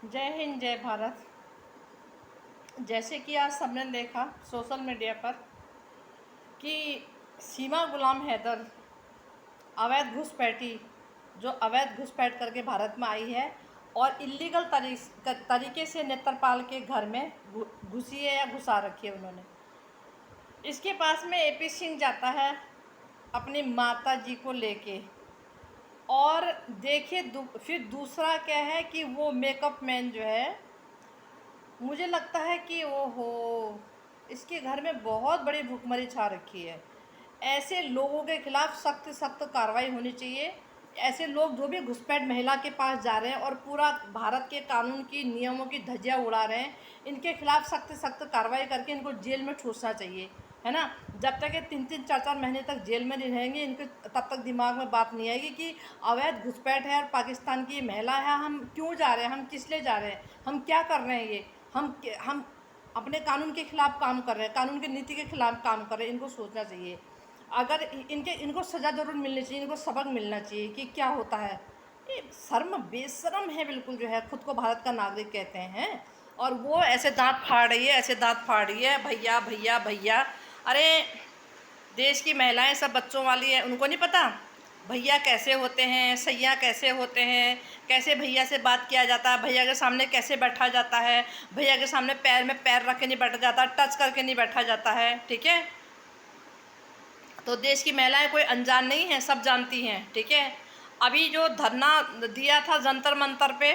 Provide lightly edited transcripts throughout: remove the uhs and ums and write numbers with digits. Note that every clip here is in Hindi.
जय हिंद जय भारत। जैसे कि आज सबने देखा सोशल मीडिया पर कि सीमा गुलाम हैदर अवैध घुसपैठी जो अवैध घुसपैठ करके भारत में आई है और इलीगल तरीके से नेत्रपाल के घर में घुसी है या घुसा रखी है उन्होंने। इसके पास में एपी सिंह जाता है अपनी माता जी को लेके, और देखिए फिर दूसरा क्या है कि वो मेकअप मैन जो है, मुझे लगता है कि ओहो, इसके घर में बहुत बड़ी भुखमरी छा रखी है। ऐसे लोगों के खिलाफ सख्त सख्त कार्रवाई होनी चाहिए। ऐसे लोग जो भी घुसपैठ महिला के पास जा रहे हैं और पूरा भारत के कानून की नियमों की धज्जियां उड़ा रहे हैं, इनके खिलाफ सख्त सख्त कार्रवाई करके इनको जेल में ठूसना चाहिए, है ना। जब तक ये 3-3 4-4 महीने तक जेल में नहीं रहेंगे, इनके तब तक दिमाग में बात नहीं आएगी कि अवैध घुसपैठ है और पाकिस्तान की महिला है, हम क्यों जा रहे हैं, हम किस लिए जा रहे हैं, हम क्या कर रहे हैं, ये हम अपने कानून के खिलाफ काम कर रहे हैं, कानून की नीति के खिलाफ काम कर रहे हैं। इनको सोचना चाहिए। अगर इनको सज़ा ज़रूर मिलनी चाहिए, इनको सबक मिलना चाहिए कि क्या होता है। ये शर्म बेशरम है बिल्कुल, जो है खुद को भारत का नागरिक कहते हैं और वो ऐसे दांत फाड़ रही है, ऐसे दांत फाड़ रही है, भैया भैया भैया। अरे देश की महिलाएं सब बच्चों वाली है, उनको नहीं पता भैया कैसे होते हैं, सैया कैसे होते हैं, कैसे भैया से बात किया जाता है, भैया के सामने कैसे बैठा जाता है, भैया के सामने पैर में पैर रख के नहीं बैठा जाता, टच करके नहीं बैठा जाता है, ठीक है। तो देश की महिलाएं कोई अनजान नहीं है, सब जानती हैं, ठीक है। अभी जो धरना दिया था जंतर मंतर पे,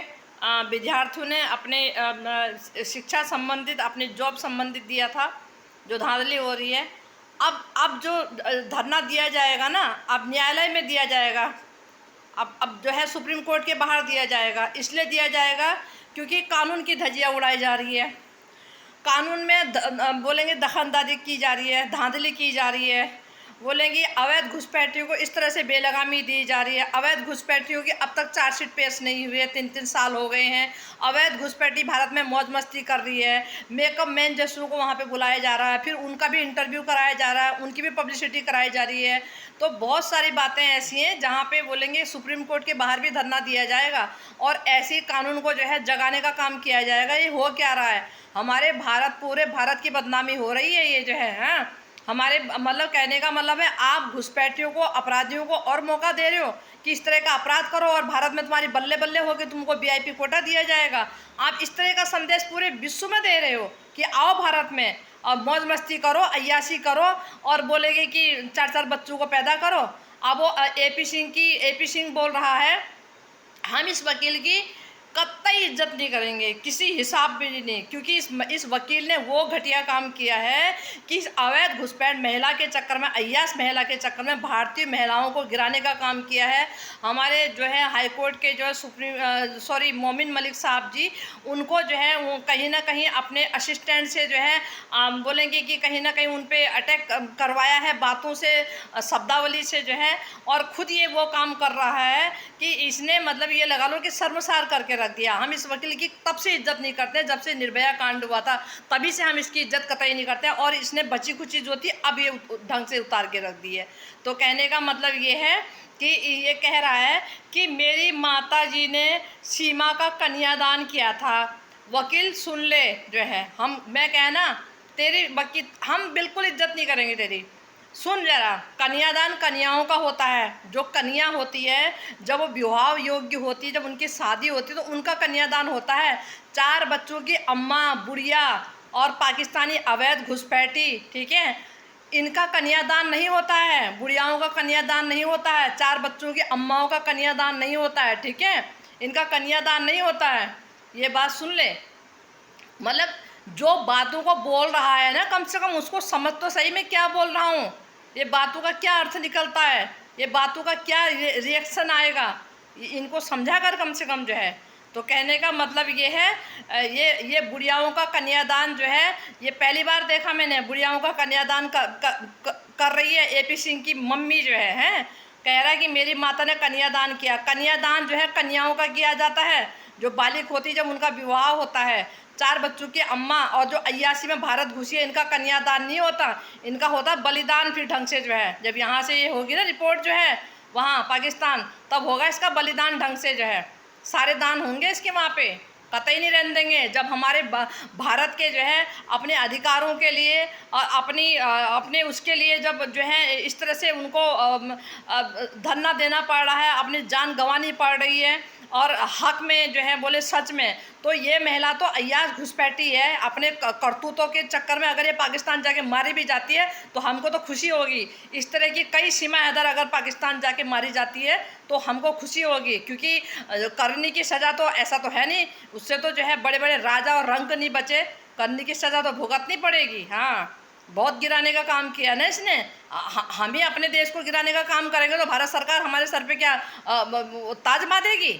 विद्यार्थियों ने अपने शिक्षा संबंधित, अपने जॉब संबंधित दिया था, जो धांधली हो रही है। अब जो धरना दिया जाएगा ना, अब न्यायालय में दिया जाएगा, अब जो है सुप्रीम कोर्ट के बाहर दिया जाएगा। इसलिए दिया जाएगा क्योंकि कानून की धज्जियां उड़ाई जा रही है, कानून में बोलेंगे दखलंदाजी की जा रही है, धांधली की जा रही है, बोलेंगे अवैध घुसपैठियों को इस तरह से बेलगामी दी जा रही है। अवैध घुसपैठियों की अब तक चार्जशीट पेश नहीं हुई है, 3-3 साल हो गए हैं। अवैध घुसपैठी भारत में मौज मस्ती कर रही है। मेकअप मैन जैसों को वहाँ पे बुलाया जा रहा है, फिर उनका भी इंटरव्यू कराया जा रहा है, उनकी भी पब्लिसिटी कराई जा रही है। तो बहुत सारी बातें ऐसी हैं जहाँ पे बोलेंगे सुप्रीम कोर्ट के बाहर भी धरना दिया जाएगा और ऐसे कानून को जो है जगाने का काम किया जाएगा। ये हो क्या रहा है, हमारे भारत, पूरे भारत की बदनामी हो रही है ये जो है। हाँ, हमारे मतलब कहने का मतलब है, आप घुसपैठियों को, अपराधियों को और मौका दे रहे हो कि इस तरह का अपराध करो और भारत में तुम्हारी बल्ले बल्ले हो के तुमको वीआईपी कोटा दिया जाएगा। आप इस तरह का संदेश पूरे विश्व में दे रहे हो कि आओ भारत में और मौज मस्ती करो, अय्याशी करो, और बोलेंगे कि 4-4 बच्चों को पैदा करो। अब वो एपी सिंह बोल रहा है, हम इस वकील की कतई इज्जत नहीं करेंगे, किसी हिसाब भी नहीं, क्योंकि इस वकील ने वो घटिया काम किया है कि इस अवैध घुसपैठ महिला के चक्कर में, अय्याश महिला के चक्कर में भारतीय महिलाओं को गिराने का काम किया है। हमारे जो है हाई कोर्ट के जो है मोमिन मलिक साहब जी, उनको जो है वो कहीं ना कहीं अपने असिस्टेंट से जो है बोलेंगे कि कहीं ना कहीं उन पर अटैक करवाया है बातों से, शब्दावली से जो है, और ख़ुद ये वो काम कर रहा है कि इसने मतलब ये लगा लो कि शर्मसार करके रख दिया। हम इस वकील की तब से इज्जत नहीं करते जब से निर्भया कांड हुआ था, तभी से हम इसकी इज्जत कतई नहीं करते, और इसने बची कुछ चीज़ होती अब ये ढंग से उतार के रख दी है। तो कहने का मतलब ये है कि ये कह रहा है कि मेरी माता जी ने सीमा का कन्यादान किया था। वकील सुन ले जो है, मैं कहना तेरी वकील, हम बिल्कुल इज्जत नहीं करेंगे तेरी। सुन जरा, कन्यादान कन्याओं का होता है। जो कन्या होती है, जब वो विवाह योग्य होती है, जब उनकी शादी होती है, तो उनका कन्यादान होता है। 4 बच्चों की अम्मा, बुढ़िया और पाकिस्तानी अवैध घुसपैठी, ठीक है, इनका कन्यादान नहीं होता है। बुढ़ियाओं का कन्यादान नहीं होता है, 4 बच्चों की अम्माओं का कन्यादान नहीं होता है, ठीक है, इनका कन्यादान नहीं होता है। ये बात सुन ले। मतलब जो बातों को बोल रहा है ना, कम से कम उसको समझ तो सही मैं क्या बोल रहा हूँ, ये बातों का क्या अर्थ निकलता है, ये बातों का क्या रिएक्शन आएगा, इनको समझा कर कम से कम जो है। तो कहने का मतलब ये है, ये बुढ़ियाओं का कन्यादान जो है, ये पहली बार देखा मैंने। बुढ़ियाओं का कन्यादान कर रही है एपी सिंह की मम्मी जो है, कह रहा है कि मेरी माता ने कन्यादान किया। कन्यादान जो है कन्याओं का किया जाता है, जो बालिग होती है, जब उनका विवाह होता है। 4 बच्चों की अम्मा और जो अय्याशी में भारत घुसी है, इनका कन्यादान नहीं होता, इनका होता बलिदान। फिर ढंग से जो है, जब यहाँ से ये होगी ना रिपोर्ट जो है वहाँ पाकिस्तान, तब होगा इसका बलिदान ढंग से जो है, सारे दान होंगे इसके वहाँ पे। कतई नहीं रहने देंगे। जब हमारे भारत के जो है अपने अधिकारों के लिए और अपने उसके लिए जब जो है इस तरह से उनको धरना देना पड़ रहा है, अपनी जान गंवानी पड़ रही है और हक में जो है बोले सच में, तो ये महिला तो अय्याश घुसपैठी है। अपने करतूतों के चक्कर में अगर ये पाकिस्तान जाके मारी भी जाती है तो हमको तो खुशी होगी। इस तरह की कई सीमा हैदर अगर पाकिस्तान जाके मारी जाती है तो हमको खुशी होगी, क्योंकि करनी की सज़ा तो ऐसा तो है नहीं, उससे तो जो है बड़े बड़े राजा और रंक नहीं बचे, करनी की सज़ा तो भुगतनी पड़ेगी। हाँ, बहुत गिराने का काम किया ना इसने। हम ही अपने देश को गिराने का काम करेंगे तो भारत सरकार हमारे सर पे क्या ताज बांधेगी?